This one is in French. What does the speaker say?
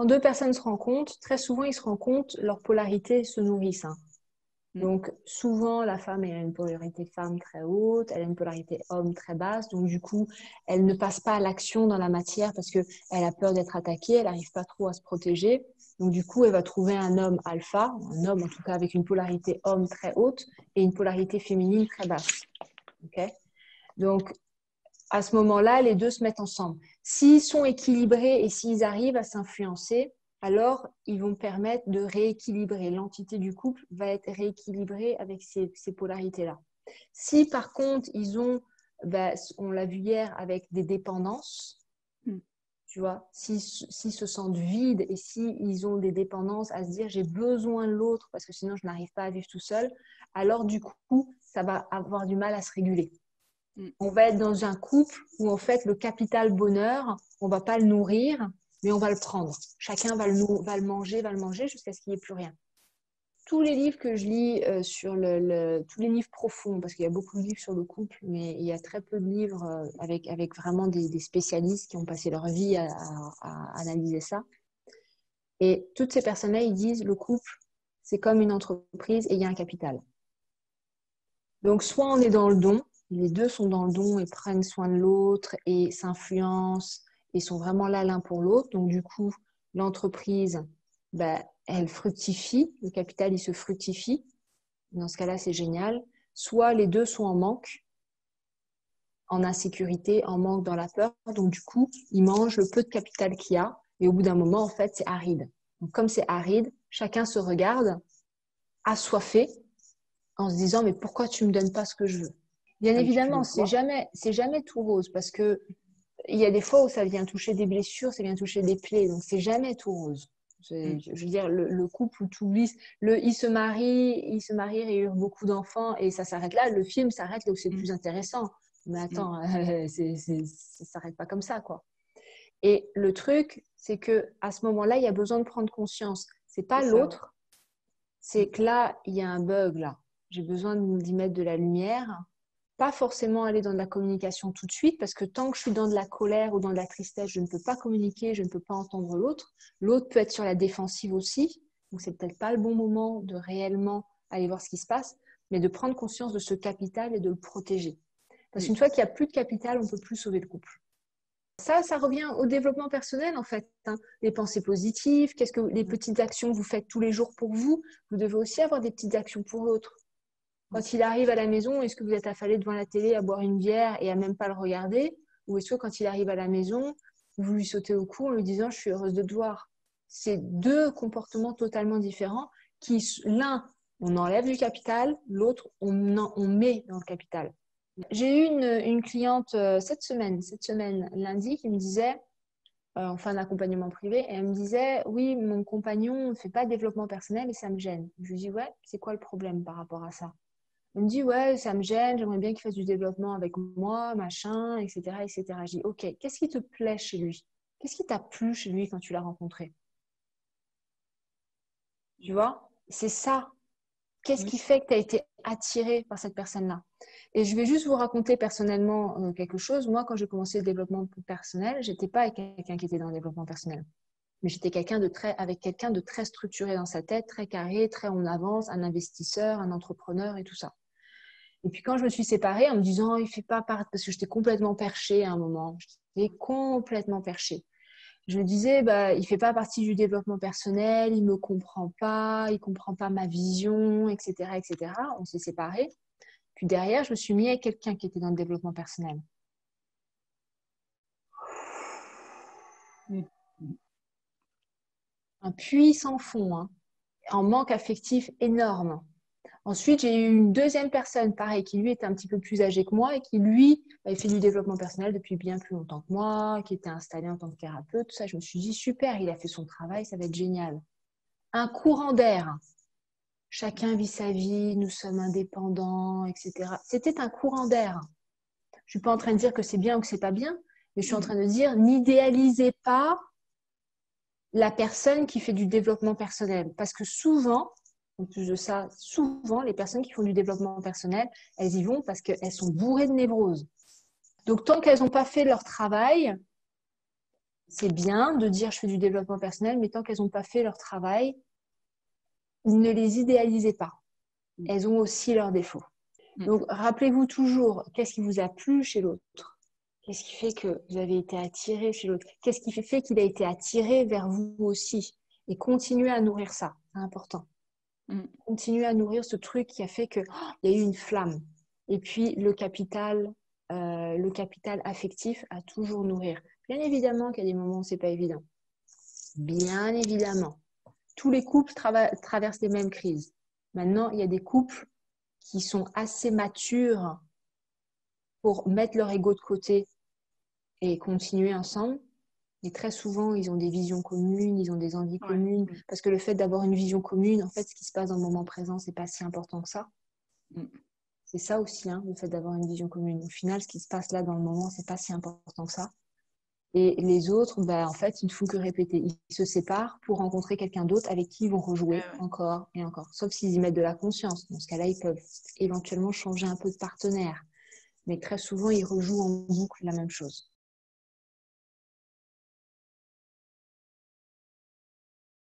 quand deux personnes se rencontrent, très souvent, ils se rencontrent, leurs polarités se nourrissent. Hein. Donc, souvent, la femme, elle a une polarité femme très haute, elle a une polarité homme très basse. Donc, du coup, elle ne passe pas à l'action dans la matière parce qu'elle a peur d'être attaquée, elle n'arrive pas trop à se protéger. Donc, du coup, elle va trouver un homme alpha, un homme en tout cas avec une polarité homme très haute et une polarité féminine très basse. Okay. Donc, à ce moment-là, les deux se mettent ensemble. S'ils sont équilibrés et s'ils arrivent à s'influencer, alors ils vont permettre de rééquilibrer. L'entité du couple va être rééquilibrée avec ces polarités-là. Si par contre, ils ont, on l'a vu hier, avec des dépendances, tu vois, s'ils se sentent vides et s'ils ont des dépendances à se dire j'ai besoin de l'autre parce que sinon je n'arrive pas à vivre tout seul, alors du coup, ça va avoir du mal à se réguler. On va être dans un couple où en fait le capital bonheur, on va pas le nourrir, mais on va le prendre. Chacun va le manger jusqu'à ce qu'il n'y ait plus rien. Tous les livres que je lis tous les livres profonds, parce qu'il y a beaucoup de livres sur le couple, mais il y a très peu de livres avec vraiment des spécialistes qui ont passé leur vie à analyser ça. Et toutes ces personnes-là, ils disent le couple, c'est comme une entreprise et il y a un capital. Donc, soit on est dans le don, les deux sont dans le don et prennent soin de l'autre et s'influencent et sont vraiment là l'un pour l'autre. Donc, du coup, l'entreprise, elle fructifie, le capital, il se fructifie. Dans ce cas-là, c'est génial. Soit les deux sont en manque, en insécurité, en manque dans la peur. Donc, du coup, ils mangent le peu de capital qu'il y a et au bout d'un moment, en fait, c'est aride. Donc, comme c'est aride, chacun se regarde assoiffé en se disant mais pourquoi tu me donnes pas ce que je veux? Bien évidemment, c'est jamais tout rose parce que il y a des fois où ça vient toucher des blessures, ça vient toucher des plaies, donc c'est jamais tout rose. Je veux dire, le couple où tout glisse, ils se marient et eurent beaucoup d'enfants et ça s'arrête là. Le film s'arrête là où c'est le plus intéressant. Mais attends, ça s'arrête pas comme ça, quoi. Et le truc, c'est que à ce moment-là, il y a besoin de prendre conscience. C'est pas l'autre, c'est que là, il y a un bug là. J'ai besoin d'y mettre de la lumière. Pas forcément aller dans de la communication tout de suite, parce que tant que je suis dans de la colère ou dans de la tristesse, je ne peux pas communiquer, je ne peux pas entendre l'autre. L'autre peut être sur la défensive aussi, donc c'est peut-être pas le bon moment de réellement aller voir ce qui se passe, mais de prendre conscience de ce capital et de le protéger. Parce qu'une fois qu'il n'y a plus de capital, on ne peut plus sauver le couple. Ça revient au développement personnel en fait. Hein. Les pensées positives, qu'est-ce que les petites actions que vous faites tous les jours pour vous, vous devez aussi avoir des petites actions pour l'autre. Quand il arrive à la maison, est-ce que vous êtes affalé devant la télé à boire une bière et à même pas le regarder? Ou est-ce que quand il arrive à la maison, vous lui sautez au cou en lui disant « je suis heureuse de te voir ». C'est deux comportements totalement différents qui, l'un, on enlève du capital, l'autre, on met dans le capital. J'ai eu une cliente cette semaine, lundi, qui me disait, en fin d'accompagnement privé, et elle me disait « oui, mon compagnon ne fait pas de développement personnel et ça me gêne ». Je lui dis « ouais, c'est quoi le problème par rapport à ça ?» Elle me dit, ouais, ça me gêne, j'aimerais bien qu'il fasse du développement avec moi, machin, etc., etc. Je dis, ok, qu'est-ce qui te plaît chez lui? Qu'est-ce qui t'a plu chez lui quand tu l'as rencontré? Tu vois? C'est ça. Qu'est-ce qui fait que tu as été attiré par cette personne-là? Et je vais juste vous raconter personnellement quelque chose. Moi, quand j'ai commencé le développement personnel, j'étais pas avec quelqu'un qui était dans le développement personnel. Mais j'étais avec quelqu'un de très structuré dans sa tête, très carré, très en avance, un investisseur, un entrepreneur et tout ça. Et puis quand je me suis séparée en me disant, il fait pas part, parce que j'étais complètement perchée à un moment, j'étais complètement perchée. Je me disais, il fait pas partie du développement personnel, il me comprend pas, il comprend pas ma vision, etc., etc. On s'est séparés. Puis derrière, je me suis mis avec quelqu'un qui était dans le développement personnel. Un puits sans fond, hein, un manque affectif énorme. Ensuite, j'ai eu une deuxième personne, pareil, qui lui était un petit peu plus âgé que moi et qui, lui, avait fait du développement personnel depuis bien plus longtemps que moi, qui était installé en tant que thérapeute, tout ça. Je me suis dit, super, il a fait son travail, ça va être génial. Un courant d'air. Chacun vit sa vie, nous sommes indépendants, etc. C'était un courant d'air. Je ne suis pas en train de dire que c'est bien ou que c'est pas bien, mais je suis en train de dire, n'idéalisez pas la personne qui fait du développement personnel. Parce que souvent, en plus de ça, souvent, les personnes qui font du développement personnel, elles y vont parce qu'elles sont bourrées de névroses. Donc, tant qu'elles n'ont pas fait leur travail, c'est bien de dire je fais du développement personnel, mais tant qu'elles n'ont pas fait leur travail, ne les idéalisez pas. Elles ont aussi leurs défauts. Donc, rappelez-vous toujours, qu'est-ce qui vous a plu chez l'autre? Qu'est-ce qui fait que vous avez été attiré chez l'autre? Qu'est-ce qui fait qu'il a été attiré vers vous aussi? Et continuez à nourrir ça, c'est important. Continuez à nourrir ce truc qui a fait qu'il y a eu une flamme. Et puis, le capital affectif à toujours nourrir. Bien évidemment qu'il y a des moments où c'est pas évident. Bien évidemment. Tous les couples traversent les mêmes crises. Maintenant, il y a des couples qui sont assez matures pour mettre leur ego de côté et continuer ensemble. Et très souvent, ils ont des visions communes, ils ont des envies communes. Parce que le fait d'avoir une vision commune, en fait, ce qui se passe dans le moment présent, c'est pas si important que ça. C'est ça aussi, hein, le fait d'avoir une vision commune. Au final, ce qui se passe là dans le moment, c'est pas si important que ça. Et les autres, bah, en fait, ils ne font que répéter. Ils se séparent pour rencontrer quelqu'un d'autre avec qui ils vont rejouer encore et encore. Sauf s'ils y mettent de la conscience. Dans ce cas-là, ils peuvent éventuellement changer un peu de partenaire. Mais très souvent, ils rejouent en boucle la même chose.